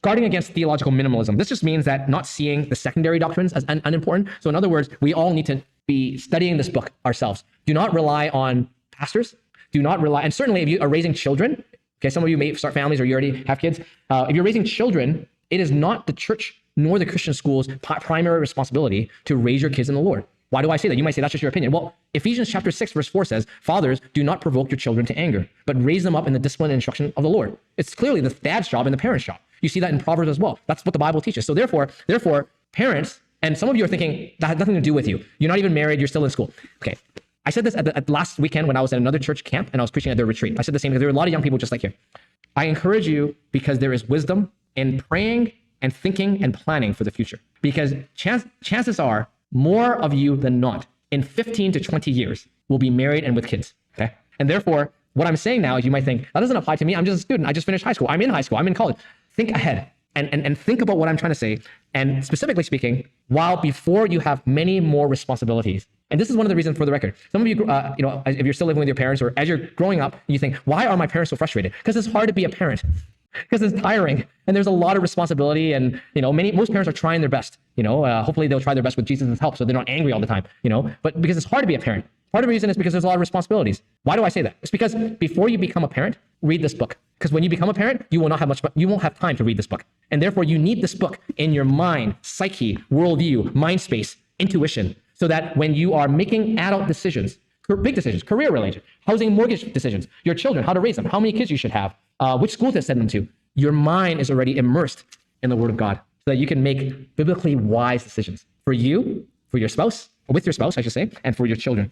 Guarding against theological minimalism. This just means that not seeing the secondary doctrines as unimportant. So in other words, we all need to be studying this book ourselves. Do not rely on pastors. Do not rely, and certainly if you are raising children, okay, some of you may start families or you already have kids. If you're raising children, it is not the church nor the Christian school's primary responsibility to raise your kids in the Lord. Why do I say that? You might say that's just your opinion. Well, Ephesians chapter 6, verse 4 says, fathers, do not provoke your children to anger, but raise them up in the discipline and instruction of the Lord. It's clearly the dad's job and the parent's job. You see that in Proverbs as well. That's what the Bible teaches. So therefore, parents, and some of you are thinking that has nothing to do with you. You're not even married. You're still in school. Okay. I said this at last weekend when I was at another church camp and I was preaching at their retreat. I said the same because there are a lot of young people just like here. I encourage you because there is wisdom in praying and thinking and planning for the future. Because chances are more of you than not in 15 to 20 years will be married and with kids. Okay. And therefore, what I'm saying now is you might think that doesn't apply to me. I'm just a student. I just finished high school. I'm in high school. I'm in college. Think ahead and think about what I'm trying to say. And specifically speaking, before you have many more responsibilities. And this is one of the reasons for the record. Some of you, if you're still living with your parents or as you're growing up, you think, why are my parents so frustrated? Because it's hard to be a parent. Because it's tiring and there's a lot of responsibility and, most parents are trying their best, hopefully they'll try their best with Jesus' help so they're not angry all the time, but because it's hard to be a parent. Part of the reason is because there's a lot of responsibilities. Why do I say that? It's because before you become a parent, read this book. Because when you become a parent, you won't have time to read this book. And therefore you need this book in your mind, psyche, worldview, mind space, intuition, so that when you are making adult decisions, big decisions, career related, housing, mortgage decisions, your children, how to raise them, how many kids you should have, which school to send them to, your mind is already immersed in the Word of God so that you can make biblically wise decisions for you, for your spouse, or with your spouse, I should say, and for your children.